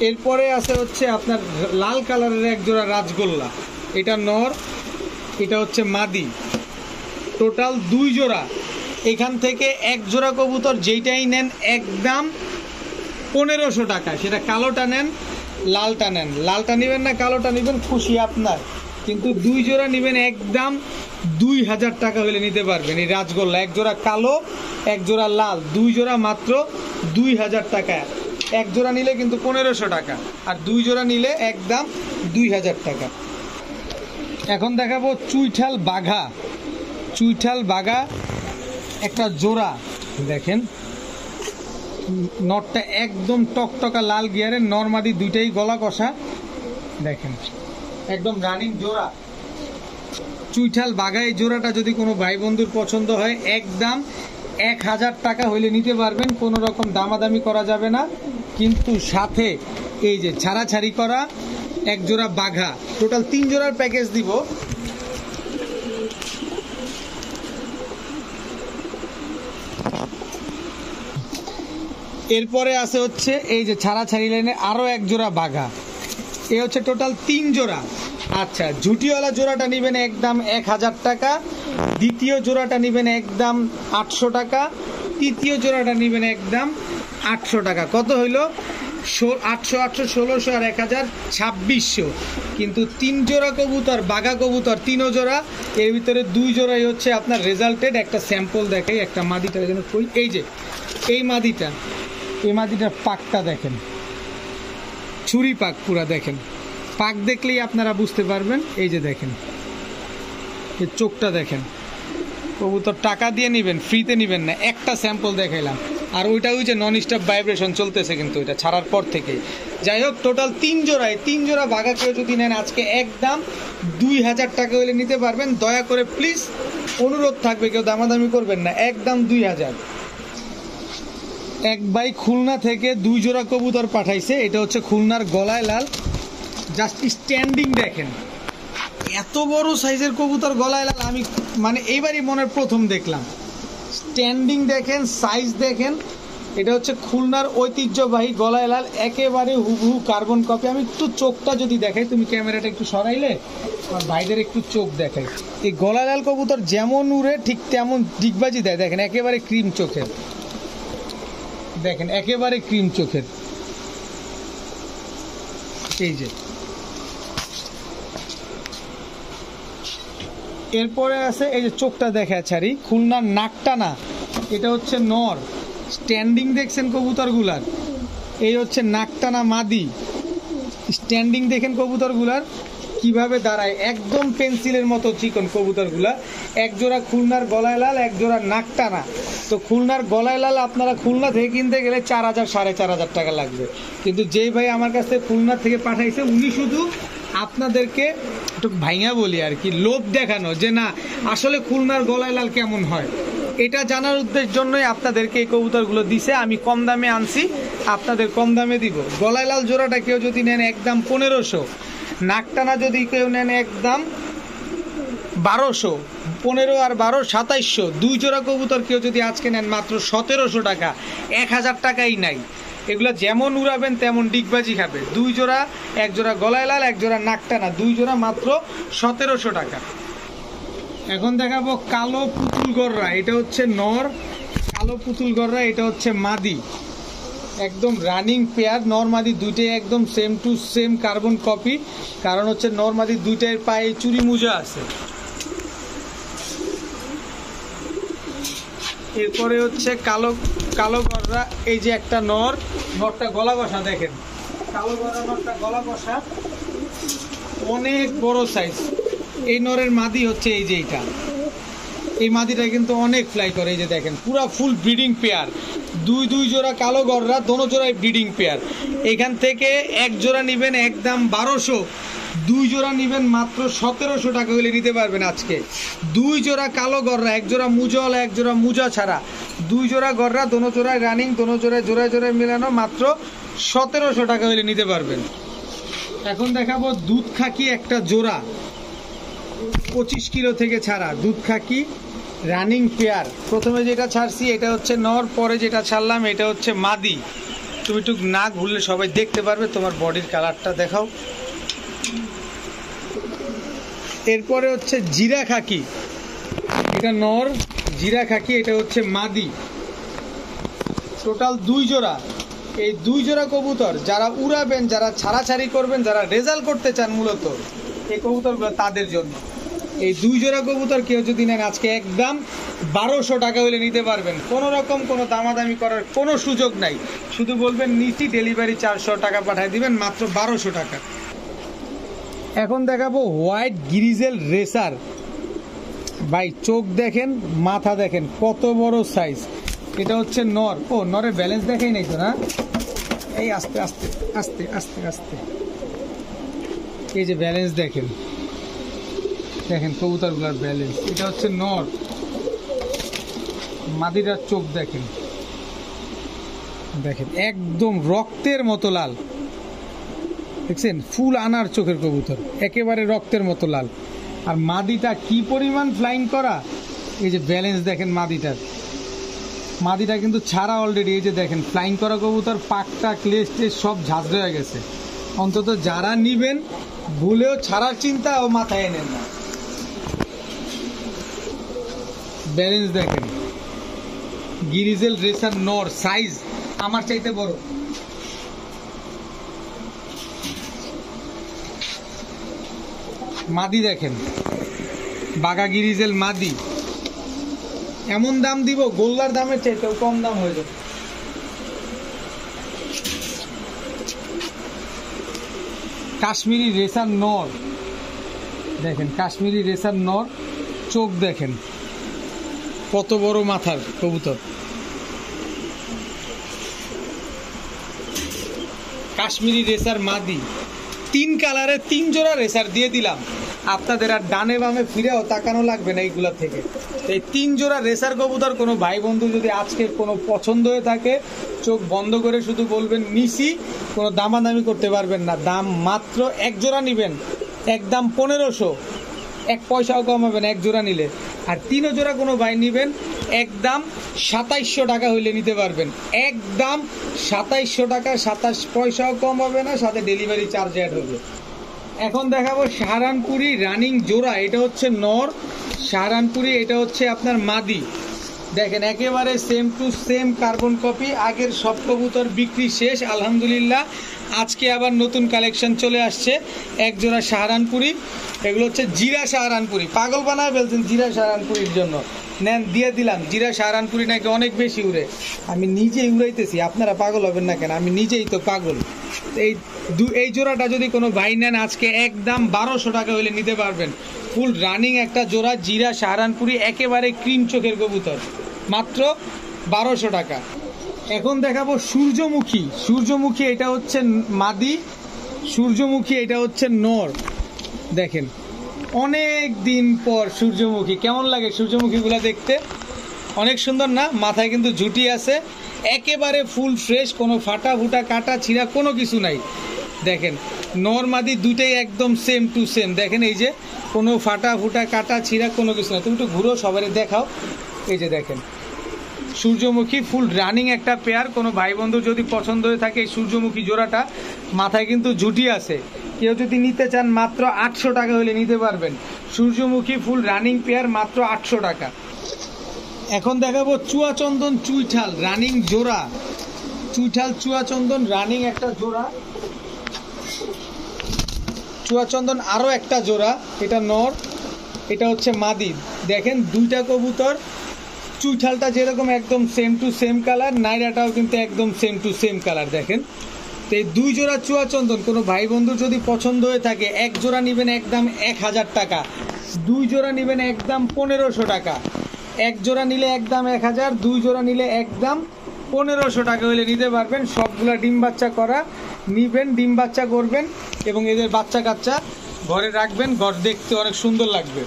Speaker 1: এরপরে আছে হচ্ছে আপনার লাল কালারের এক জোড়া রাজগোল্লা, এটা নর, এটা হচ্ছে মাদি। টোটাল 2 জোড়া। এখান থেকে এক জোড়া কবুতর যেইটাই নেন একদম 1500 টাকা। সেটা কালোটা নেন, লালটা নেন, লালটা নেবেন না কালোটা নেবেন, খুশি আপনার। কিন্তু 2 জোড়া নেবেন একদম 2000 টাকা হলে নিতে পারবেন এই রাজগোল্লা। এক জোড়া কালো, এক জোড়া লাল, 2 জোড়া মাত্র 2000 টাকা। এক জোড়া নিলে কিন্তু 1500 টাকা, আর 2 জোড়া নিলে একদম 2000 টাকা। এখন দেখাবো চুইঠাল বাঘা একটা জোড়া। দেখেন নটটা একদম টকটকা লাল গিয়ারের, নরমাদি দুইটাই গলা কষা। দেখেন একদম রানিং জোড়া চুইঠাল বাঘা। এই জোড়াটা যদি কোনো ভাই বন্ধুর পছন্দ হয় একদম 1000 টাকা হইলে নিতে পারবেন, কোনো রকম দামাদামি করা যাবে না। কিন্তু সাথে এই যে ছাড়াছাড়ি করা এক জোড়া বাঘা, টোটাল 3 জোড়ার প্যাকেজ দিব। এরপরে আছে হচ্ছে এই যে ছাড়াছাড়ি লাইনে আরো এক জোড়া বাঘা, এই হচ্ছে টোটাল 3 জোড়া। আচ্ছা, ঝুটিওয়ালা জোড়াটা নেবেন একদম 1000 টাকা, দ্বিতীয় জোড়াটা নেবেন একদম 800 টাকা, তৃতীয় জোড়াটা নেবেন একদম 800 টাকা। কত হইলো? 800, 1600 আর 1000, 2600। কিন্তু 3 জোড়া কবুতর, বাঘা কবুতর 3 জোড়া, এর ভিতরে 2 জোড়াই হচ্ছে আপনার রেজাল্টেড। একটা স্যাম্পল দেখাই, একটা মাদিটা যেন কই, এই যে এই মাদিটার পাকটা দেখেন, ছুরি পাক পুরা। দেখেন পাক দেখলেই আপনারা বুঝতে পারবেন। এই যে দেখেন এই চোখটা দেখেন। কবুতর টাকা দিয়ে নেবেন, ফ্রিতে নেবেন না। একটা স্যাম্পল দেখাইলাম, আর ওইটা ওই যে নন স্টপ ভাইব্রেশন চলতেছে কিন্তু এটা ছাড়ার পর থেকে। যাই হোক, টোটাল 3 জোড়ায় 3 জোড়া বাঘা কেউ যদি নেন আজকে একদম 2000 টাকা হলে নিতে পারবেন। দয়া করে প্লিজ অনুরোধ থাকবে, কেউ দামাদামি করবেন না, একদম 2000। এক ভাই খুলনা থেকে 2 জোড়া কবুতর পাঠাইছে। এটা হচ্ছে খুলনার গলায় লাল, জাস্ট স্ট্যান্ডিং দেখেন, এত বড় সাইজের কবুতর গলায় লাল আমি মানে এইবারই মনের প্রথম দেখলাম। স্ট্যান্ডিং দেখেন, সাইজ দেখেন। এটা হচ্ছে খুলনার ঐতিহ্যবাহী গলায় লাল, একেবারে হুবহু কার্বন কপি। আমি একটু চোখটা যদি দেখাই, তুমি ক্যামেরাটা একটু সরাইলে আর ভাইদের একটু চোখ দেখাই। এই গলায় লাল কবুতর যেমন উড়ে ঠিক তেমন ডিগবাজি দেয়, দেখেন একেবারে ক্রিম চোখের। দেখেন একেবারে ক্রিম চোখের। এই যে এরপরে আছে এই যে চোখটা দেখা ছাড়ি, খুলনার নাকটা না, এটা হচ্ছে নর। স্ট্যান্ডিং দেখছেন কবুতরগুলার, এই হচ্ছে নাকটানা মাদি। স্ট্যান্ডিং দেখেন কবুতরগুলার কিভাবে দাঁড়ায়, একদম পেন্সিলের মতো চিকন কবুতরগুলা। এক জোড়া খুলনার গলায় লাল, এক জোড়া নাকটানা। তো খুলনার গলায় লাল আপনারা খুলনা থেকে কিনতে গেলে 4000 4500 টাকা লাগবে, কিন্তু যেই ভাই আমার কাছ থেকে খুলনা থেকে পাঠাইছে উনি শুধু আপনাদেরকে একটু ভাইঙা বলি আর কি, লোভ দেখানো যে না আসলে খুলনার গলায় লাল কেমন হয়, এটা জানার উদ্দেশ্যের জন্যই আপনাদেরকে এই কবুতরগুলো দিছে। আমি কম দামে আনছি, আপনাদের কম দামে দিব। গলায় লাল জোড়াটা কেউ যদি নেন একদম 1500, নাকটানা যদি কেউ নেন একদম 1200, 15 আর 12 2700। দুই জোড়া কবুতর কেউ যদি আজকে নেন মাত্র 1700 টাকা, 1000 টাকাই নাই। এগুলো যেমন উড়াবেন তেমন ডিগবাজি খাবে। দুই জোড়া, এক জোড়া গলায় লাল, এক জোড়া নাকটানা, দুই জোড়া মাত্র 1700 টাকা। এখন দেখাবো কালো পুতুল গররা, এটা হচ্ছে নর। কালো পুতুল গররা, এটা হচ্ছে মাদি। একদম রানিং পেয়ার, নর মাদি দুইটাই একদম same to same carbon copy. কারণ হচ্ছে নর মাদি দুইটার পায়ে চুরি মুজা আছে। এরপরে হচ্ছে কালো কালো গররা, এই যে একটা নর, নরটা গলা কষা দেখেন, কালো গররা নরটা গলা কষা, অনেক বড় সাইজ। এই নরের মাদি হচ্ছে এই যে এইটা, এই মাদিটা কিন্তু অনেক ফ্লাই করে। এই যে দেখেন পুরা ফুল ব্রিডিং পেয়ার, দুই জোড়া কালো গররা, দোনো জোড়ায় ব্রিডিং পেয়ার। এখান থেকে এক জোড়া নেবেন একদম 1200, দুই জোড়া নেবেন মাত্র 1700 টাকা হলে নিতে পারবেন আজকে। দুই জোড়া কালো গররা, এক জোড়া মুজল, এক জোড়া মুজা ছাড়া, দুই জোড়া গররা, দোনো জোড়ায় রানিং, দোনো জোড়ায় জোড়ায় জোড়ায় মিলানো, মাত্র 1700 টাকা হলে নিতে পারবেন। এখন দেখাবো দুধ খাকি একটা জোড়া, 25 কিলো থেকে ছাড়া দুধ খাকি রানিং পেয়ার। প্রথমে যেটা ছাড়ছি এটা হচ্ছে নর, পরে যেটা ছাড়লাম এটা হচ্ছে মাদি। তুমি একটু না ঘুরলে সবাই দেখতে পারবে, তোমার বডির কালারটা দেখাও। এরপরে হচ্ছে জিরা খাকি, এটা নর, জিরা খাকি এটা হচ্ছে মাদি। টোটাল দুই জোড়া। এই দুই জোড়া কবুতর যারা উড়াবেন, যারা ছাড়াছাড়ি করবেন, যারা রেজাল্ট করতে চান, মূলত এই কবুতরগুলো তাদের জন্য। এই দুই জোড়া কবুতর কেউ যদি নেন আজকে একদম 1200 টাকা হলে নিতে পারবেন। কোনো রকম কোনো দামাদামি করার কোনো সুযোগ নাই, শুধু বলবেন নিচি, ডেলিভারি 400 টাকা পাঠিয়ে দিবেন, মাত্র 1200 টাকা। এখন দেখাবো হোয়াইট গ্রিজেল রেসার। ভাই চোখ দেখেন, মাথা দেখেন, কত বড় সাইজ। এটা হচ্ছে নর। ও নরের ব্যালেন্স দেখাই নাই তো না, এই আস্তে আস্তে আস্তে আস্তে আস্তে, এই যে ব্যালেন্স দেখেন, দেখেন কবুতরগুলোর ব্যালেন্স। এটা হচ্ছে নর, মাদিটার চোখ দেখেন, দেখেন একদম রক্তের মতো লাল, দেখছেন ফুল আনার চোখের কবুতর, একেবারে রক্তের মতো লাল। আর মাদিটা কি পরিমাণ ফ্লাইং করা, এই যে ব্যালেন্স দেখেন মাদিটার। মাদিটা কিন্তু ছাড়া অলরেডি, এই যে দেখেন ফ্লাইং করা কবুতর, পাকটা ক্লেস টেস সব ঝাঁঝরে হয়ে গেছে। অন্তত যারা নিবেন ভুলেও ছাড়ার চিন্তা ও মাথায় এনেন না। ব্যালেন্স দেখেন, গ্রিজেল রেসার নর, সাইজ আমার চাইতে বড়। মাদি দেখেন, বাগা গ্রিজেল মাদি। এমন দাম দিব গোল্লার দামের চাইতেও কম দাম হয়ে যাবে। কাশ্মীরি রেসার নর দেখেন, কাশ্মীরি রেসার নর, চোখ দেখেন কত বড় মাথার কবুতর। কাশ্মীরি রেসার মাদি, 3 কালারে 3 জোড়া রেসার দিয়ে দিলাম। আপনাদের আর ডানে বামে ফিরেও তাকানো লাগবে না এইগুলা থেকে। এই 3 জোড়া রেসার কবুতর কোনো ভাই বন্ধু যদি আজকে কোনো পছন্দ হয়ে থাকে, চোখ বন্ধ করে শুধু বলবেন নিছি, কোনো দামাদামি করতে পারবেন না। দাম মাত্র এক জোড়া নিবেন একদম 1500, 1 পয়সাও কম হবে না এক জোড়া নিলে। আর 3 জোড়া কোনো ভাই নিবেন একদম 2700 টাকা হইলে নিতে পারবেন, একদম 2700 টাকা, 27 পয়সাও কম হবে না, সাথে ডেলিভারি চার্জ অ্যাড হবে। এখন দেখাবো সাহারানপুরি রানিং জোড়া, এটা হচ্ছে নর, সাহারানপুরি এটা হচ্ছে আপনার মাদি। দেখেন একেবারে same to same carbon copy. আগের সব কবুতর বিক্রি শেষ আলহামদুলিল্লাহ। আজকে আবার নতুন কালেকশন চলে আসছে, এক জোড়া সাহারানপুরি। এগুলো হচ্ছে জিরা সাহারানপুরি। পাগল বানায় ফেলছেন জিরা সাহারানপুরির জন্য। নেন, দিয়ে দিলাম। জিরা সাহারানপুরি নাকি অনেক বেশি উড়ে, আমি নিজেই উড়াইতেছি, আপনারা পাগল হবেন না কেন? আমি নিজেই তো পাগল। এই জোড়াটা যদি কোনো ভাই নেন আজকে একদম 1200 টাকা হলে নিতে পারবেন। ফুল রানিং একটা জোড়া জিরা সাহারানপুরি, একেবারে ক্রিম চোখের কবুতর, মাত্র 1200 টাকা। এখন দেখাবো সূর্যমুখী। সূর্যমুখী এটা হচ্ছে মাদি, সূর্যমুখী এটা হচ্ছে নর। দেখেন অনেক দিন পর সূর্যমুখী। কেমন লাগে সূর্যমুখীগুলো দেখতে? অনেক সুন্দর না? মাথায় কিন্তু ঝুটি আছে, একেবারে ফুল ফ্রেশ, কোনো ফাটা ফুটা কাটা ছিঁড়া কোনো কিছু নাই। দেখেন নর মাদি দুটেই একদম সেম টু সেম। দেখেন এই যে কোনো ফাটা ফুটা কাটা ছিঁড়া কোনো কিছু নাই। তুমি একটু ঘুরো, সবাই দেখাও। এই যে দেখেন সূর্যমুখী ফুল রানিং একটা পেয়ার। কোনো ভাই বন্ধু যদি পছন্দ হয়ে থাকে এই সূর্যমুখী জোড়াটা, মাথায় কিন্তু ঝুটি আছে, কেউ যদি নিতে চান মাত্র 800 টাকা হলে নিতে পারবেন। সূর্যমুখী ফুল রানিং পেয়ার, মাত্র 800 টাকা। এখন দেখাবো চুয়াচন্দন চুইঠাল রানিং জোড়া। চুইঠাল চুয়াচন্দন রানিং একটা জোড়া। চুয়াচন্দন আরও একটা জোড়া, এটা নর, এটা হচ্ছে মাদি। দেখেন দুইটা কবুতর, চুইঠালটা যেরকম একদম সেম টু সেম কালার, নাইরাটাও কিন্তু একদম সেম টু সেম কালার। দেখেন তো এই দুই জোড়া চুয়াচন্দন কোনো ভাই বন্ধুর যদি পছন্দ হয়ে থাকে, এক জোড়া নেবেন একদম 1000 টাকা, দুই জোড়া নেবেন একদম 1500 টাকা। এক জোড়া নিলে একদম 1000, দুই জোড়া নিলে একদম 1500 টাকা হলে নিতে পারবেন। সবগুলা ডিম বাচ্চা করা, নিবেন, ডিম বাচ্চা করবেন এবং এদের বাচ্চা কাচ্চা ঘরে রাখবেন, ঘর দেখতে অনেক সুন্দর লাগবে।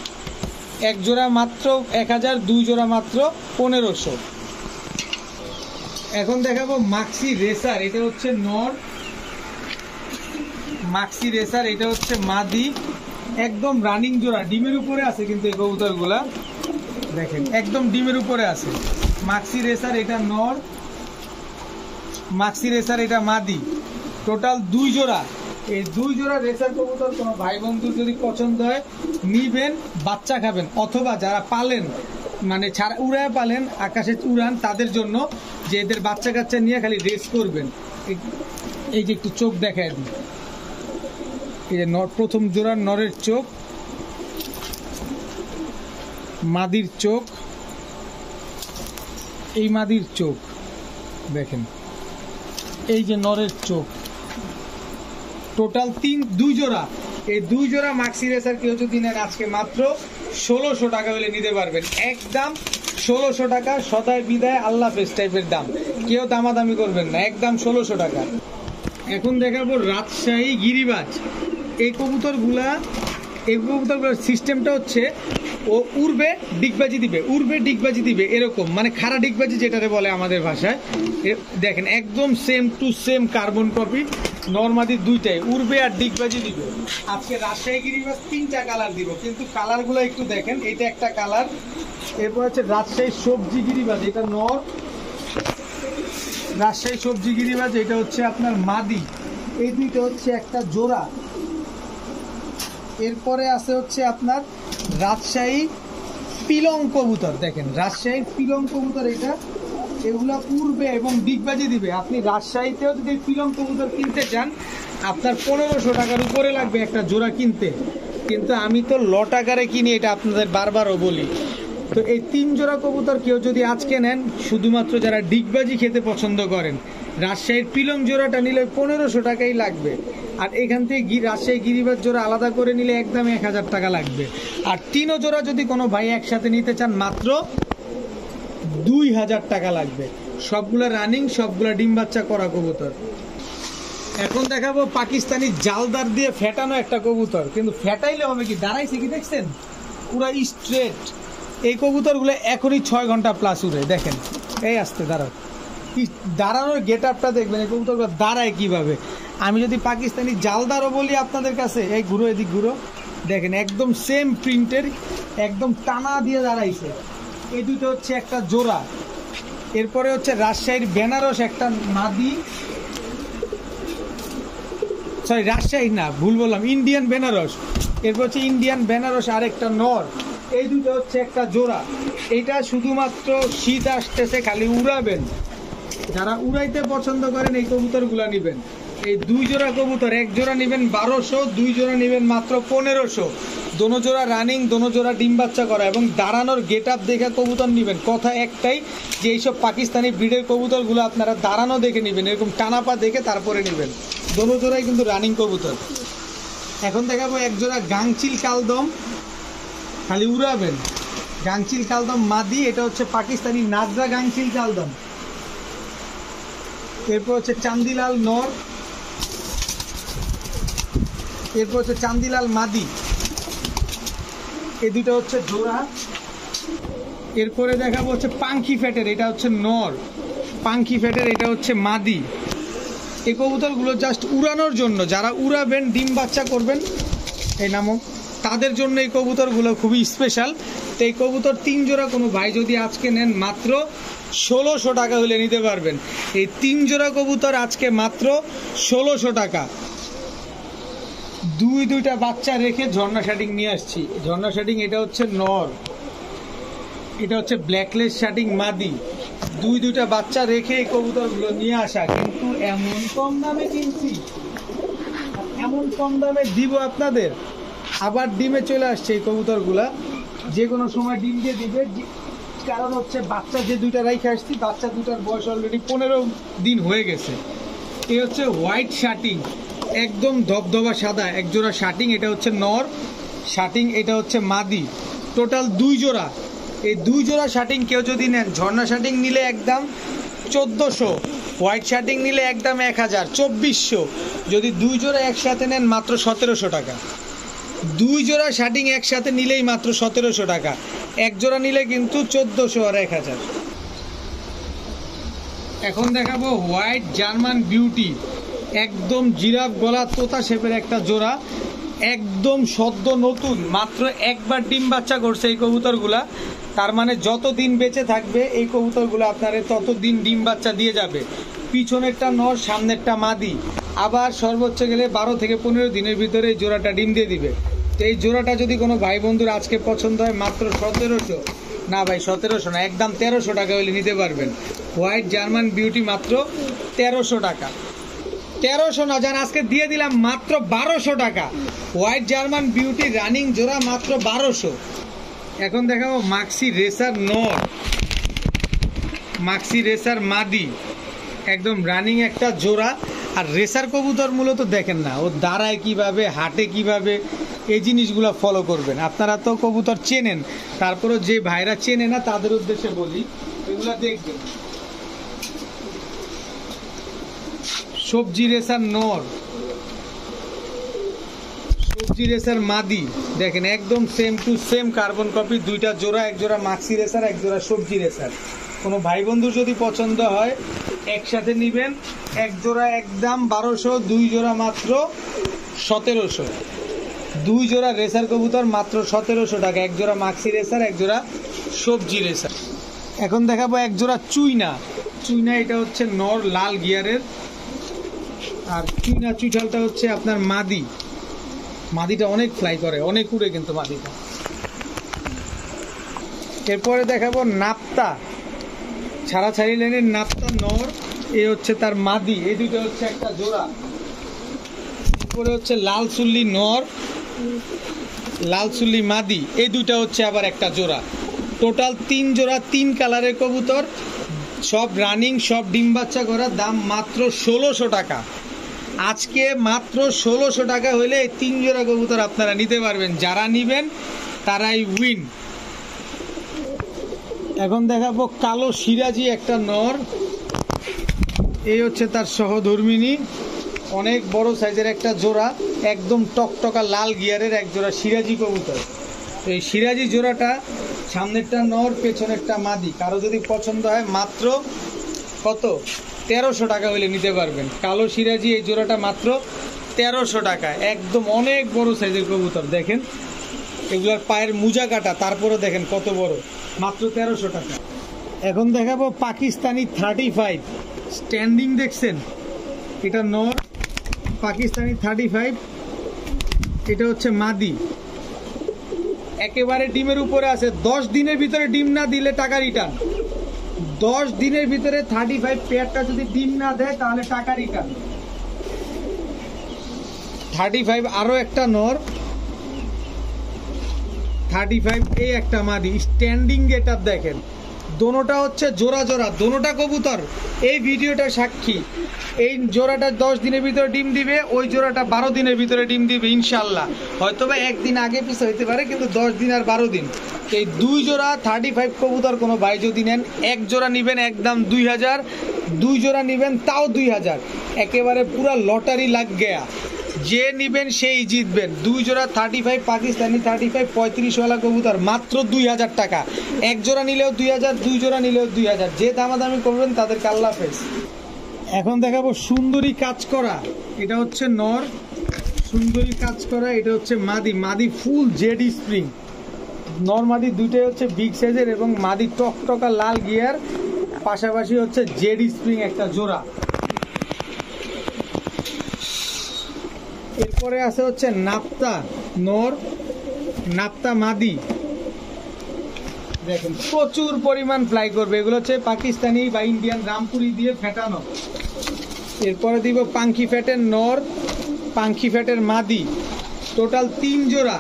Speaker 1: এক জোড়া মাত্র 1000, দুই জোড়া মাত্র 1500। এখন দেখাবো মাক্সি রেসার। এটা হচ্ছে নর, মাক্সি রেসার এটা হচ্ছে মাদি, একদম রানিং জোড়া, ডিমের উপরে আছে কিন্তু এই কবুতরগুলা। দেখেন একদম ডিমের উপরে আছে। মাক্সি রেসার এটা নর, মাক্সি রেসার এটা মাদি, টোটাল দুই জোড়া। এই দুই জোড়া রেসার কবুতর কোনো ভাই বন্ধু যদি পছন্দ হয় নিবেন, বাচ্চা খাবেন। অথবা যারা পালেন, মানে ছাড়া উড়ায় পালেন, আকাশে উড়ান, তাদের জন্য যে এদের বাচ্চা কাচ্চা নিয়ে খালি রেস করবেন। এই যে একটু চোখ দেখায় দিই, এই যে নর, প্রথম জোড়ার নরের চোখ, মাদির চোখ, এই মাদির চোখ দেখেন, এই যে নরের চোখ, টোটাল দুই জোড়া। এই দুই জোড়া মাক্সি রেসার কেউ যদি নেন আজকে মাত্র 1600 টাকা হলে নিতে পারবেন। একদম 1600 টাকা, সদায় বিদায় আল্লাহ হাফেজ টাইপের দাম, কেউ দামাদামি করবেন না, একদম 1600 টাকা। এখন দেখাবো রাজশাহী গিরিবাজ। এই কবুতরগুলার সিস্টেমটা হচ্ছে ও উড়বে ডিগবাজি দিবে, উড়বে ডিগবাজি দিবে, এরকম মানে খাড়া ডিগবাজি যেটাতে বলে আমাদের ভাষায়। দেখেন একদম same to same carbon copy, নরমাদি দুইটাই উড়বে আর ডিগবাজি দিবে। আজকে রাজশাহী গিরিবাজ 3টা কালার দিব, কিন্তু কালারগুলো একটু দেখেন। এটা একটা কালার, এরপর হচ্ছে রাজশাহী সবজি গিরিবাজ, এটা নর, রাজশাহী সবজি গিরিবাজ এটা হচ্ছে আপনার মাদি। এই দুইটা হচ্ছে একটা জোড়া। এরপরে আছে হচ্ছে আপনার রাজশাহী পিলং কবুতর। দেখেন রাজশাহীর পিলং কবুতর এটা, এগুলা উড়বে এবং ডিগবাজি দিবে। আপনি রাজশাহীতেও যদি পিলং কবুতর কিনতে চান আপনার 1500 টাকার উপরে লাগবে একটা জোড়া কিনতে, কিন্তু আমি তো লট আকারে কিনি, এটা আপনাদের বারবারও বলি। তো এই 3 জোড়া কবুতর কেউ যদি আজকে নেন, শুধুমাত্র যারা ডিগবাজি খেতে পছন্দ করেন, রাজশাহীর পিলং জোড়াটা নিলে 1500 টাকাই লাগবে। আর এখান থেকে রাজশাহী গিরিবাজ জোড়া আলাদা করে নিলে একদম 1000 টাকা লাগবে। আর 3 জোড়া যদি কোনো ভাই একসাথে নিতে চান মাত্র 2000 টাকা লাগবে। সবগুলা রানিং, সবগুলা ডিম বাচ্চা করা কবুতর। এখন দেখাবো পাকিস্তানি জালদার দিয়ে ফেটানো একটা কবুতর, কিন্তু ফেটাইলে হবে কি, দাঁড়াইছে কি দেখছেন, পুরা স্ট্রেট। এই কবুতরগুলো এখনই 6 ঘন্টা প্লাস উড়ে। দেখেন এই আসতে দাঁড়াও, দাঁড়ানোর গেট আপটা দেখবেন, এই কবুতরগুলো দাঁড়ায় কিভাবে। আমি যদি পাকিস্তানি জালদারও বলি আপনাদের কাছে, এই ঘুরো, এদিক ঘুরো, দেখেন একদম সেম প্রিন্টের, একদম টানা দিয়ে দাঁড়াইছে। এই দুটো হচ্ছে একটা জোড়া। এরপরে হচ্ছে রাজশাহীর বেনারস একটা মাদি, সরি রাজশাহী না, ভুল বললাম, ইন্ডিয়ান বেনারস। এরপর হচ্ছে ইন্ডিয়ান বেনারস আরেকটা নর। এই দুটো হচ্ছে একটা জোড়া। এটা শুধুমাত্র শীত আসতেছে, খালি উড়াবেন। যারা উড়াইতে পছন্দ করেন এই কবুতরগুলো নেবেন। এই 2 জোড়া কবুতর, 1 জোড়া নেবেন 1200, 2 জোড়া নেবেন মাত্র 1500। দোনো জোড়া রানিং, দোনো জোড়া ডিম বাচ্চা করা এবং দাঁড়ানোর গেট আপ দেখে কবুতর নেবেন। কথা একটাই যে এইসব পাকিস্তানি ব্রিডের কবুতরগুলো আপনারা দাঁড়ানো দেখে নেবেন, এরকম টানাপা দেখে তারপরে নেবেন। দোনো জোড়াই কিন্তু রানিং কবুতর। এখন দেখাবো 1 জোড়া গাংচিল কালদম, খালি উড়াবেন। গাংচিল কালদম মাদি, এটা হচ্ছে পাকিস্তানি নাজরা গাংচিল কালদম। এরপর হচ্ছে চান্দিলাল নর, এরপর হচ্ছে চান্দিলাল মাদি, এই দুটো হচ্ছে জোড়া। এরপরে দেখাবো হচ্ছে পাঙ্খি ফ্যাটের, এটা হচ্ছে নর। পাঙ্খি ফ্যাটের, এটা হচ্ছে মাদি। এই কবুতরগুলো জাস্ট উড়ানোর জন্য, যারা উড়াবেন ডিম বাচ্চা করবেন এই নামক, তাদের জন্য এই কবুতরগুলো খুবই স্পেশাল। তো এই কবুতর 3 জোড়া কোনো ভাই যদি আজকে নেন মাত্র 1600 টাকা হলে নিতে পারবেন। এই 3 জোড়া কবুতর আজকে মাত্র 1600 টাকা। দুইটা বাচ্চা রেখে ঝর্ণা শাটিং নিয়ে আসছি। ঝর্ণা শাটিং, এটা হচ্ছে নর, এটা হচ্ছে ব্ল্যাকলেস শাটিং মাদি। দুইটা বাচ্চা রেখে এই কবুতরগুলো নিয়ে আসা, কিন্তু এমন কম দামে কিনছি, এমন কম দামে দিব আপনাদের। আবার ডিমে চলে আসছে এই কবুতরগুলা, যে কোনো সময় ডিম দিয়ে দিবে। কারণ হচ্ছে বাচ্চা যে 2টা রাইখে আসছি, বাচ্চা 2টার বয়স অলরেডি 15 দিন হয়ে গেছে। এই হচ্ছে হোয়াইট শাটিং, একদম ধবধবা সাদা 1 জোড়া শাটিং, এটা হচ্ছে নর শাটিং, এটা হচ্ছে মাদি। টোটাল 2 জোড়া। এই 2 জোড়া শাটিং কেউ যদি নেন, ঝর্ণা শাটিং নিলে একদম 1400, হোয়াইট শাটিং নিলে একদম 1000, 2400। যদি 2 জোড়া একসাথে নেন মাত্র 1700 টাকা। 2 জোড়া শাটিং একসাথে নিলেই মাত্র 1700 টাকা। 1 জোড়া নিলে কিন্তু 1400 আর 1000। এখন দেখাবো হোয়াইট জার্মান বিউটি, একদম জিরাফ গলা তোতা শেপের একটা জোড়া, একদম সদ্য নতুন, মাত্র একবার ডিম বাচ্চা করছে এই কবুতরগুলা। তার মানে যতদিন বেঁচে থাকবে এই কবুতরগুলো আপনার ততদিন ডিম বাচ্চা দিয়ে যাবে। পিছনেরটা নর, সামনেরটা মাদি। আবার সর্বোচ্চ গেলে 12 থেকে 15 দিনের ভিতরে এই জোড়াটা ডিম দিয়ে দিবে। তো এই জোড়াটা যদি কোনো ভাই বন্ধুর আজকে পছন্দ হয় মাত্র 1700, না ভাই 1700 না, একদম 1300 টাকা হলে নিতে পারবেন। হোয়াইট জার্মান বিউটি মাত্র 1300 টাকা। 1300 না, যান আজকে দিয়ে দিলাম মাত্র 1200 টাকা। হোয়াইট জার্মান বিউটি রানিং জোড়া মাত্র 1200। এখন দেখাবো মাক্সি রেসার নর, মাক্সি রেসার মাদি, একদম রানিং একটা জোড়া। আর রেসার কবুতর মূলত দেখেন না, ও দাঁড়ায় কিভাবে, হাঁটে কিভাবে, এই জিনিসগুলো ফলো করবেন। আপনারা তো কবুতর চেনেন, তারপরেও যে ভাইরা চেনে না তাদের উদ্দেশ্যে বলি, এগুলা দেখবেন। সবজি রেসার নর, সবজি রেসার মাদি, দেখেন একদম same to same carbon copy. 2টা জোড়া, 1 জোড়া মাক্সি রেসার, 1 জোড়া সবজি রেসার। কোনো ভাই বন্ধুর যদি পছন্দ হয় একসাথে নিবেন। 1 জোড়া একদম 1200, 2 জোড়া মাত্র 1700। 2 জোড়া রেসার কবুতর মাত্র 1700 টাকা। 1 জোড়া মাক্সি রেসার, 1 জোড়া সবজি রেসার। এখন দেখাবো 1 জোড়া চুইনা। চুইনা, এটা হচ্ছে নর, লাল গিয়ারের। আর চুইনা চুইঠালটা হচ্ছে আপনার মাদি। মাদিটা অনেক ফ্লাই করে, অনেক উড়ে কিন্তু মাদিটা। এরপরে দেখাবো নাপ্তা, ছাড়াছাড়ি লাইনের নাপ্তা নর, এ হচ্ছে তার মাদি। এই দুটো হচ্ছে একটা জোড়া। এরপরে হচ্ছে লাল চুল্লি নর, লাল চুল্লি মাদি, এই দুইটা হচ্ছে আবার একটা জোড়া। টোটাল 3 জোড়া, 3 কালারের কবুতর, সব রানিং, সব ডিম বাচ্চা করা। দাম মাত্র 1600 টাকা। আজকে মাত্র 1600 টাকা হলে এই 3 জোড়া কবুতর আপনারা নিতে পারবেন। যারা নিবেন তারাই উইন। এখন দেখাবো কালো সিরাজি একটা নর, এই হচ্ছে তার সহধর্মিনী, অনেক বড় সাইজের একটা জোড়া, একদম টকটকা লাল গিয়ারের 1 জোড়া সিরাজি কবুতর। এই সিরাজি জোড়াটা সামনেরটা নর, পেছনেরটা মাদি। কারো যদি পছন্দ হয় মাত্র কত 1300 টাকা হলে নিতে পারবেন। কালো সিরাজি এই জোড়াটা মাত্র 1300 টাকা। একদম অনেক বড় সাইজের কবুতর, দেখেন এগুলার পায়ের মুজা কাটা, তারপরে দেখেন কত বড়, মাত্র 1300 টাকা। এখন দেখাবো পাকিস্তানি 35 স্ট্যান্ডিং, দেখছেন এটা নর, পাকিস্তানি 35, এটা হচ্ছে মাদি। একেবারে ডিমের উপরে আছে। 10 দিনের ভিতরে ডিম না দিলে টাকা রিটার্ন। 10 দিনের ভিতরে 35 পেয়ারটা যদি ডিম না দেয় তাহলে টাকা রিটার্ন। 35 আরো একটা নর, 35 এই একটা মাদি স্ট্যান্ডিং গেট আপ দেখেন। দোনোটা হচ্ছে জোড়া জোড়া, দোনোটা কবুতর। এই ভিডিওটা সাক্ষী। এই জোড়াটা 10 দিনের ভিতরে ডিম দিবে, ওই জোড়াটা 12 দিনের ভিতরে ডিম দিবে ইনশাল্লাহ। হয়তোবা একদিন আগে পিছে হইতে পারে, কিন্তু 10 দিন আর 12 দিন। এই 2 জোড়া 35 কবুতর কোনো ভাই যদি নেন, 1 জোড়া নেবেন একদম 2000, 2 জোড়া নেবেন তাও 2000। একেবারে পুরা লটারি লাগ গেয়া। যে নিবেন সেই জিতবেন। 2 জোড়া 35 পাকিস্তানি 35 35ওয়ালা কবুতর মাত্র 2000 টাকা। 1 জোড়া নিলেও 2000, 2 জোড়া নিলেও 2000। যে দামাদামি করবেন তাদেরকে আল্লাহ হাফেজ। এখন দেখাবো সুন্দরী কাজ করা। এটা হচ্ছে নর, সুন্দরী কাজ করা। এটা হচ্ছে মাদি, মাদি ফুল জেডি স্প্রিং। নর মাদি দুইটাই হচ্ছে বিগ সাইজের এবং মাদি টকটকা লাল গিয়ার, পাশাপাশি হচ্ছে জেডি স্প্রিং একটা জোড়া। এরপরে আছে হচ্ছে নাপ্তা নর, নাপ্তা মাদি। দেখেন প্রচুর পরিমাণ ফ্লাই করবে। এগুলো হচ্ছে পাকিস্তানি বা ইন্ডিয়ান রামপুরি দিয়ে ফেটানো। এরপরে দিব পাঙ্কি ফ্যাটের নর, পাঙ্কি ফ্যাটের মাদি। টোটাল 3 জোড়া।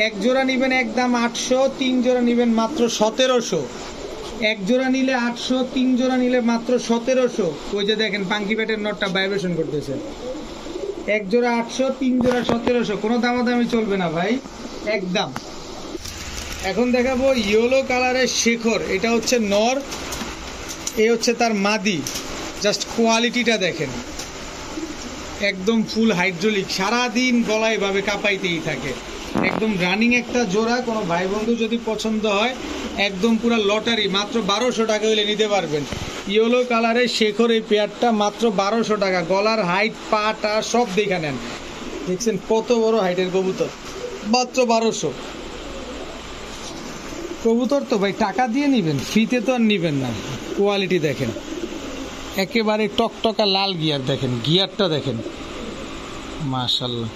Speaker 1: 1 জোড়া নেবেন একদম 800, 3 জোড়া নেবেন মাত্র 1700। 1 জোড়া নিলে 800, 3 জোড়া নিলে মাত্র 1700। ওই যে দেখেন পাঙ্কি ফ্যাটের নরটা ভাইব্রেশন করতেছে। 1 জোড়া 800, 3 জোড়া 1700। কোনো দামাদামি চলবে না ভাই, একদম। এখন দেখাবো ইয়েলো কালারের শেখর। এটা হচ্ছে নর, এ হচ্ছে তার মাদি। জাস্ট কোয়ালিটিটা দেখেন, একদম ফুল হাইড্রোলিক, সারাদিন গলায় ভাবে কাঁপাইতেই থাকে। একদম রানিং একটা জোড়া। কোনো ভাই বন্ধু যদি পছন্দ হয়, একদম পুরো লটারি, মাত্র 1200 টাকা হলে নিতে পারবেন। ইয়েলো কালারের শেখর এই পেয়ারটা মাত্র 1200 টাকা। গলার হাইট, পাটা সব দেখে নেন। দেখছেন কত বড় হাইটের কবুতর, মাত্র 1200। কবুতর তো ভাই টাকা দিয়ে নিবেন, ফ্রিতে তো আর নিবেন না। কোয়ালিটি দেখেন, একেবারে টকটকা লাল গিয়ার। দেখেন গিয়ারটা দেখেন, মাশাআল্লাহ।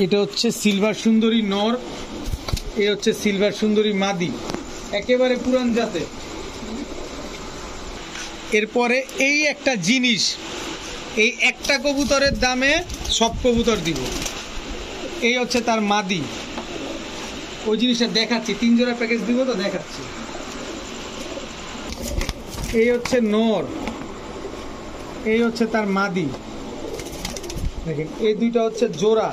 Speaker 1: এটা হচ্ছে সিলভার সুন্দরী নর, এ হচ্ছে সিলভার সুন্দরী মাদি, একেবারে পুরান জাতে। এরপরে এই একটা জিনিস, এই একটা কবুতরের দামে সব কবুতর দিব। এই হচ্ছে তার মাদি। ওই জিনিসটা দেখাচ্ছি, 3 জোড়া প্যাকেজ দিব তো দেখাচ্ছি। এই হচ্ছে নর, এই হচ্ছে তার মাদি। দেখেন এই দুইটা হচ্ছে জোড়া।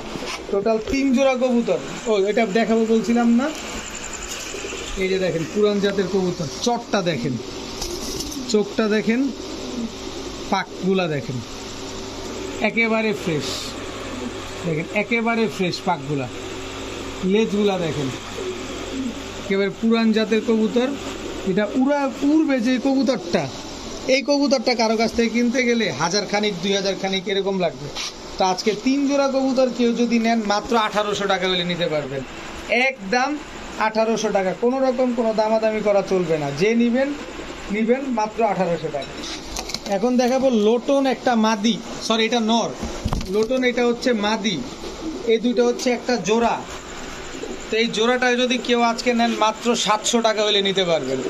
Speaker 1: টোটাল 3 জোড়া কবুতর। ও এটা দেখাবো বলছিলাম না। এই যে দেখেন পুরান জাতের কবুতর। চটটা দেখেন, চোখটা দেখেন, পাকগুলা দেখেন, একেবারে ফ্রেশ। দেখেন একেবারে ফ্রেশ পাকগুলা, লেজগুলা দেখেন, একেবারে পুরান জাতের কবুতর। এটা উড়বে যে কবুতরটা, এই কবুতরটা কারো কাছ থেকে কিনতে গেলে 1000 খানিক 2000 খানিক এরকম লাগবে। তো আজকে 3 জোড়া কবুতর কেউ যদি নেন মাত্র 1800 টাকা হলে নিতে পারবেন। একদম 1800 টাকা। কোনো রকম কোনো দামাদামি করা চলবে না। যে নিবেন মাত্র 1800 টাকা। এখন দেখাবো লোটন একটা মাদি, সরি এটা নর। লোটন এটা হচ্ছে মাদি। এই দুটো হচ্ছে একটা জোড়া। তো এই জোড়াটা যদি কেউ আজকে নেন মাত্র 700 টাকা হলে নিতে পারবেন।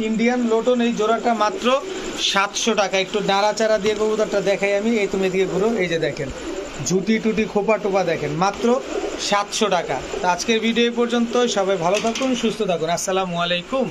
Speaker 1: ইন্ডিয়ান লোটন এই জোড়াটা মাত্র 700 টাকা। একটু নাড়াচাড়া দিয়ে কবুতরটা দেখাই আমি। এই তুমি এদিকে ঘুরো, এই যে দেখেন ঝুটি টুটি খোপা টোপা দেখেন, মাত্র 700 টাকা। তো আজকের ভিডিও এই পর্যন্ত। সবাই ভালো থাকুন, সুস্থ থাকুন। আসসালামু আলাইকুম।